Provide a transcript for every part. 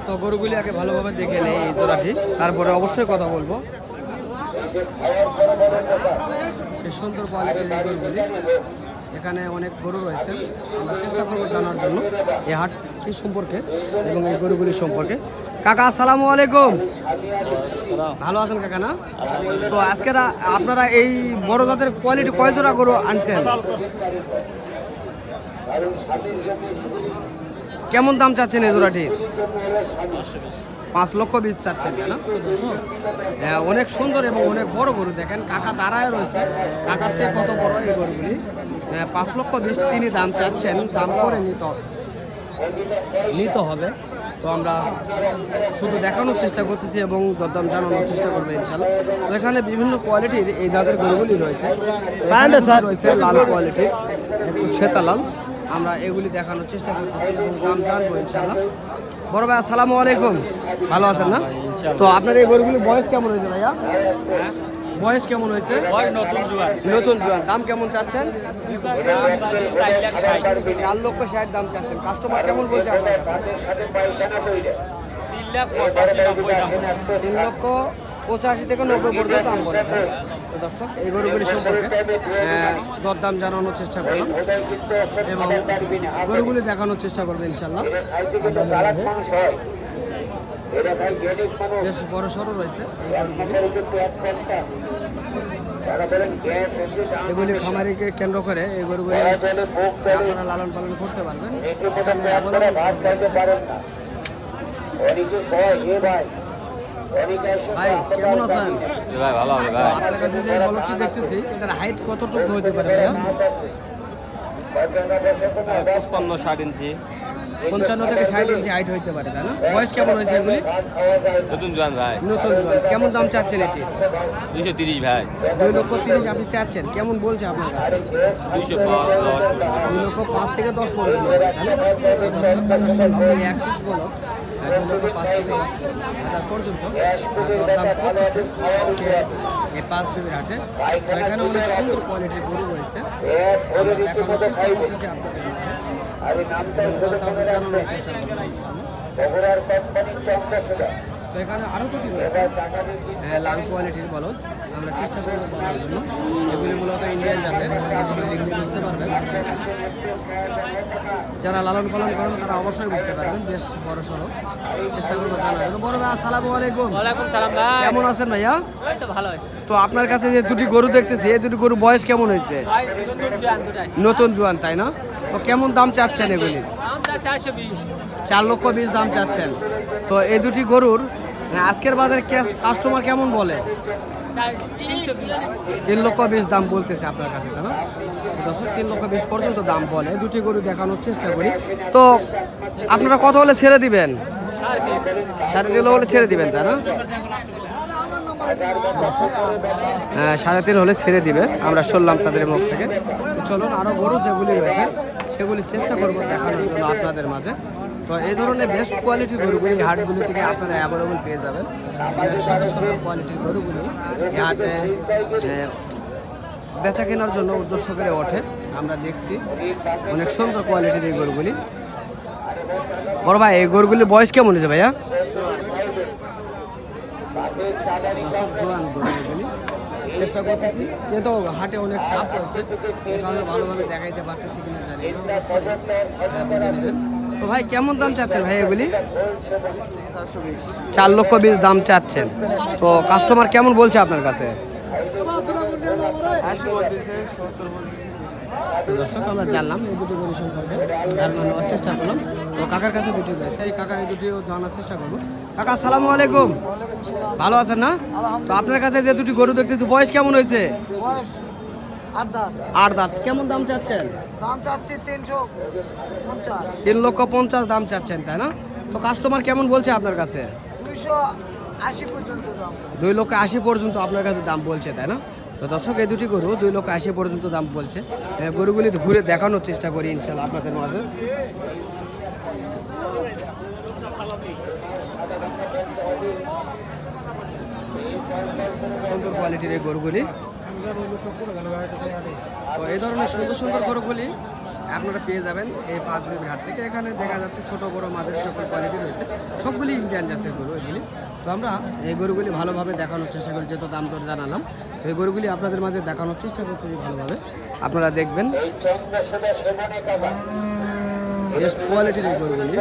তো গরুগুলি আগে ভালোভাবে দেখে নেই এই জোড়াটি, তারপরে অবশ্যই কথা বলবো। সে সুন্দর কোয়ালিটির এই গরুগুলি, এখানে অনেক গরু রয়েছে, আমরা চেষ্টা করবো জানার জন্য এই হাটটি সম্পর্কে এবং এই গরুগুলি সম্পর্কে। কাকা আসসালামু আলাইকুম, ভালো আছেন কাকা না? তো আজকে আপনারা এই বড় জাতের কোয়ালিটি কয় জোড়া গরু আনছেন? কেমন দাম চাচ্ছেন এই জোড়াটি? 5,20,000 চাচ্ছেন না? হ্যাঁ, অনেক সুন্দর এবং অনেক বড় গরু, দেখেন কাকা দাঁড়ায় রয়েছে, কাকার চেয়ে কত বড় এই গরুগুলি। 5,20,000 তিনি দাম চাচ্ছেন, দাম করে নিতে হবে। তো আমরা শুধু দেখানোর চেষ্টা করতেছি এবং দরদাম জানানোর চেষ্টা করবো ইনশাল্লাহ। তো এখানে বিভিন্ন কোয়ালিটির এই জাতের গরুগুলি রয়েছে, রয়েছে লাল কোয়ালিটির, একটু শ্বেতা লাল, আমরা এগুলি দেখানোর চেষ্টা করতেছি এবং দাম জানবো ইনশাল্লাহ। বড় ভাই আসসালামু আলাইকুম, ভালো আছেন না? তো আপনার এই গরুগুলির বয়স কেমন হয়েছে ভাইয়া? বয়স কেমন হয়েছে? নতুন জোয়ান। দাম কেমন চাচ্ছেন? 4,60,000 দাম চাচ্ছেন। কাস্টমার কেমন বলছে আপনার? 3,85,000 থেকে 90 পর্যন্ত দাম বলে। দর্শক, এই গরুগুলি সম্পর্কে দরদাম জানানোর চেষ্টা করলাম এবং গরুগুলি দেখানোর চেষ্টা করবো ইনশাল্লাহ। বেশ বড় সড়ো রয়েছে এগুলি, খামারিকে কেন্দ্র করে এই গরুগুলি আপনারা লালন পালন করতে পারবেন। ভাই কেমন আছেন? ভাই ভালো হবে ভাই। আপনার কাছে যে বলদটি দেখতেছি, এটার হাইট কতটুকু হতে পারে ভাইয়া? 55-60 ইঞ্চি। 55 থেকে 60 ইঞ্চি হাইট হইতে পারে, তাই না? বয়স কেমন হয়েছে এগুলি? নতুন জোয়ান ভাই। নতুন জোয়ান। কেমন দাম চাচ্ছেন এটি? 230 ভাই। 2,30,000 আপনি চাচ্ছেন, কেমন বলছে আপনার কাছে? 2,05,10 থেকে 10 পর্যন্ত, তাই না? এক পিস বলদ 2,05,000 থেকে 10,000 পর্যন্ত দরদাম করতেছে আজকে এই 5 দেবীর হাটে। তো এখানে অনেক সুন্দর কোয়ালিটির গরু রয়েছে, আমরা দেখানোর চেষ্টা করতেছি আপনাদের মাঝে। তো এখানে আরো দুটি রয়েছে লাল কোয়ালিটির বলদ, আমরা চেষ্টা করবো বলার জন্য। এগুলি মূলত ইন্ডিয়ান জাতের, এগুলি দেখলে বুঝতে পারবেন, যারা লালন পালন করেন তারা অবশ্যই বুঝতে পারবেন। বেশ বড় সড়ো, চেষ্টা করবো জানার জন্য। বড় ভাই আসসালামু আলাইকুম। ওয়ালাইকুম সালাম ভাই। কেমন আছেন ভাইয়া? এই তো ভালো আছে। তো আপনার কাছে যে দুটি গরু দেখতেছি, এই দুটি গরু বয়স কেমন হয়েছে? ভাই নতুন জোয়ান দুটাই। নতুন জোয়ান, তাই না? তো কেমন দাম চাচ্ছেন এগুলি? দাম চাই 420। 4,20,000 দাম চাচ্ছেন। তো এই দুটি গরুর আজকের বাজারে কাস্টমার কেমন বলে? 3,20,000 দাম বলতেছে আপনার কাছে, তাই না? দর্শক, 3,20,000 পর্যন্ত দাম বলে। দুটি গরু দেখানোর চেষ্টা করি। তো আপনারা কত হলে ছেড়ে দিবেন? 3.5 হলে ছেড়ে দিবেন, তাই না? 3.5 হলে ছেড়ে দিবে, আমরা শুনলাম তাদের মুখ থেকে। চলুন, আরও গরু যেগুলি রয়েছে সেগুলি চেষ্টা করবো দেখানোর জন্য আপনাদের মাঝে। তো এই ধরনের বেস্ট কোয়ালিটির গরুগুলি হাটগুলি থেকে আপনারা অ্যাভেলেবল পেয়ে যাবেন। সুন্দর কোয়ালিটির গরুগুলি এই হাটে বেচা কেনার জন্য উদ্দেশ্য করে ওঠে, আমরা দেখছি অনেক সুন্দর কোয়ালিটির এই গরুগুলি। বড় ভাই, এই গরুগুলির বয়স কেমন হয়েছে ভাইয়া? জোয়ান গরুগুলি চেষ্টা করতেছি, যেহেতু হাটে অনেক চাপ রয়েছে, এই কারণে ভালোভাবে দেখাইতে পারতেছি কিনা জানি না। বুঝে নেবেন। তো ভাই কেমন দাম চাচ্ছেন ভাই এগুলি? 4,20,000 দাম চাচ্ছেন। তো কাস্টমার কেমন বলছে আপনার কাছে? দর্শক, আমরা জানলাম এই দুটি গরু সম্পর্কে, ধারণা নেওয়ার চেষ্টা করলাম। তো কাকার কাছে দুটি রয়েছে, এই কাকার এই দুটিও জানার চেষ্টা করবো। কাকা আসসালামু আলাইকুম, ভালো আছেন না? তো আপনার কাছে যে দুটি গরু দেখতেছি, বয়স কেমন হয়েছে? 8 দাঁত। কেমন দাম চাচ্ছেন? দাম চাচ্ছি 350। 3,50,000 দাম চাচ্ছেন, তাই না? তো কাস্টমার কেমন বলছে আপনার কাছে? 280 পর্যন্ত দাম। 2,80,000 পর্যন্ত আপনার কাছে দাম বলছে, তাই না? তো দর্শক, এই দুটি গরু 2,80,000 পর্যন্ত দাম বলছে। গরুগুলি ঘুরে দেখানোর চেষ্টা করি ইনশাল্লাহ আপনাদের মাঝে। সুন্দর কোয়ালিটির এই গরুগুলি। তো এই ধরনের সুন্দর সুন্দর গরুগুলি আপনারা পেয়ে যাবেন এই পাঁচবিবির হাট থেকে। এখানে দেখা যাচ্ছে ছোট বড় মাঝের সকল কোয়ালিটি রয়েছে, সবগুলি ইন্ডিয়ান জাতের গরু এগুলি। তো আমরা এই গরুগুলি ভালোভাবে দেখানোর চেষ্টা করি, যেহেতু দাম দর জানালাম। এই গরুগুলি আপনাদের মাঝে দেখানোর চেষ্টা করছি ভালোভাবে, আপনারা দেখবেন। বেস্ট কোয়ালিটির এই গরুগুলি,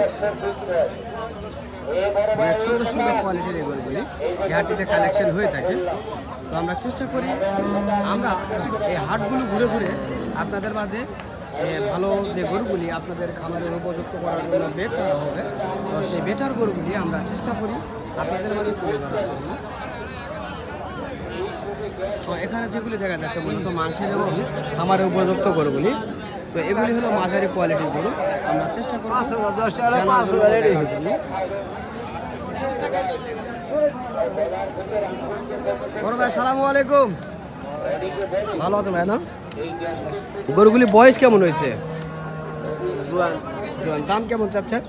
অনেক সুন্দর সুন্দর কোয়ালিটির এই গরুগুলি এই হাটটিতে কালেকশন হয়ে থাকে। তো আমরা চেষ্টা করি আমরা এই হাটগুলো ঘুরে ঘুরে আপনাদের মাঝে ভালো যে গরুগুলি আপনাদের খামারের উপযুক্ত করার জন্য বেটার হবে, তো সেই বেটার গরুগুলি আমরা চেষ্টা করি আপনাদের মাঝে তুলে ধরার জন্য। তো এখানে যেগুলি দেখা যাচ্ছে মূলত মাংসের এবং খামারের উপযুক্ত গরুগুলি। তো এগুলি হলো মাঝারি কোয়ালিটির গরু। আমরা চেষ্টা করি বড় ভাই, সালামু আলাইকুম। ভালো আছেন ভাই না? গরুগুলি বয়স কেমন হয়েছে? দাম কেমন চাচ্ছেন?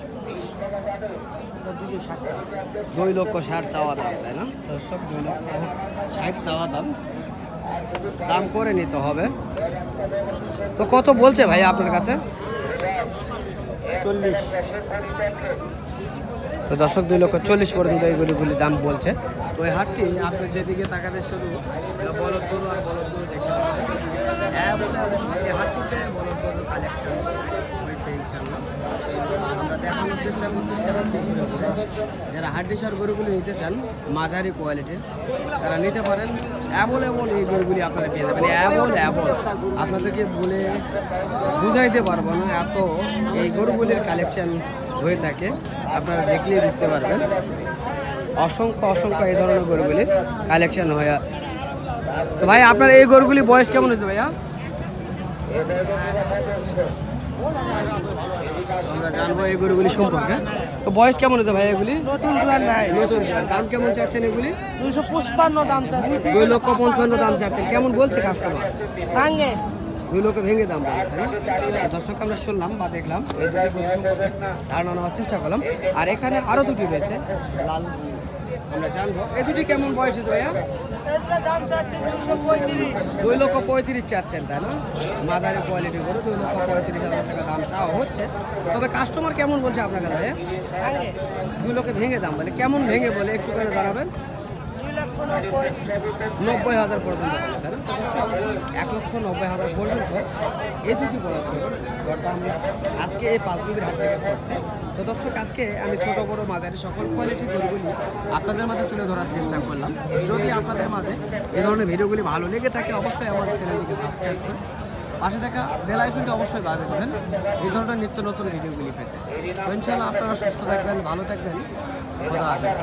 2,60,000 চাওয়া দাম, তাই না? দর্শক 2,60,000 চাওয়া দাম, দাম করে নিতে হবে। তো কত বলছে ভাই আপনার কাছে? 40। তো দর্শক 2,40,000 পর্যন্ত এই গরুগুলি দাম বলছে। তো এই হাটটি আপনি যেদিকে তাকাতে শুধু বলদ গরু আর বলদ গরু দেখতে পাবেন। এই হাটটিতে বলদ গরু কালেকশন হয়েছে ইনশাল্লাহ। আমরা দেখানোর চেষ্টা করতেছি হাটটি ঘুরে ঘুরে। যারা হাড্ডিসার গরুগুলি নিতে চান মাঝারি কোয়ালিটির, তারা নিতে পারেন। এমন এই গরুগুলি আপনারা পেয়ে যাবেন। এমন আপনাদেরকে বলে বুঝাইতে পারবো না, এত এই গরুগুলির কালেকশন হয়ে থাকে, আপনারা দেখলেই বুঝতে পারবেন। অসংখ্য এই ধরনের গরুগুলি কালেকশন হয়ে। তো ভাই আপনার এই গরুগুলি বয়স কেমন হয়েছে ভাইয়া? আমরা জানবো এই গরুগুলি সম্পর্কে। তো বয়স কেমন হয়েছে ভাই এগুলি? নতুন জোয়ান নাই। নতুন দাম কেমন চাচ্ছেন এগুলি? 255 দাম চাচ্ছি। 2,55,000 দাম চাচ্ছেন। কেমন বলছে কাস্টমার? ভাঙে 2 লক্ষ ভেঙে দাম বলে, তাই না? দর্শক আমরা শুনলাম বা দেখলাম, এই দুটি গরু সম্পর্কে ধারণা নেওয়ার চেষ্টা করলাম। আর এখানে আরও দুটি রয়েছে লাল, আমরা জানবো এই দুটি কেমন বয়স হয়েছে ভাইয়া? এটা দাম চাচ্ছি 235। 2,35,000 চাচ্ছেন, তাই না? মাঝারি কোয়ালিটি গরু 2,35,000 টাকা দাম চাওয়া হচ্ছে। তবে কাস্টমার কেমন বলছে আপনার কাছে ভাইয়া? ভাঙে 2 লক্ষ ভেঙে দাম বলে। কেমন ভেঙে বলে একটু করে জানাবেন? 90,000 পর্যন্ত, তাই না? 1,90,000 পর্যন্ত এই দুটি বলা দরটা আমরা আজকে এই পাঁচবিবির হাট থেকে করছি। তো দর্শক আজকে আমি ছোট বড় মাঝারি সকল কোয়ালিটির গরুগুলি আপনাদের মাঝে তুলে ধরার চেষ্টা করলাম। যদি আপনাদের মাঝে এই ধরনের ভিডিওগুলি ভালো লেগে থাকে অবশ্যই আমার চ্যানেলটিকে সাবস্ক্রাইব করে পাশে থাকা বেল আইকনটি অবশ্যই বাজিয়ে দেবেন এই ধরনের নিত্য নতুন ভিডিওগুলি পেতে। তো ইনশাআল্লাহ আপনারা সুস্থ থাকবেন, ভালো থাকবেন। খোদা হাফেজ।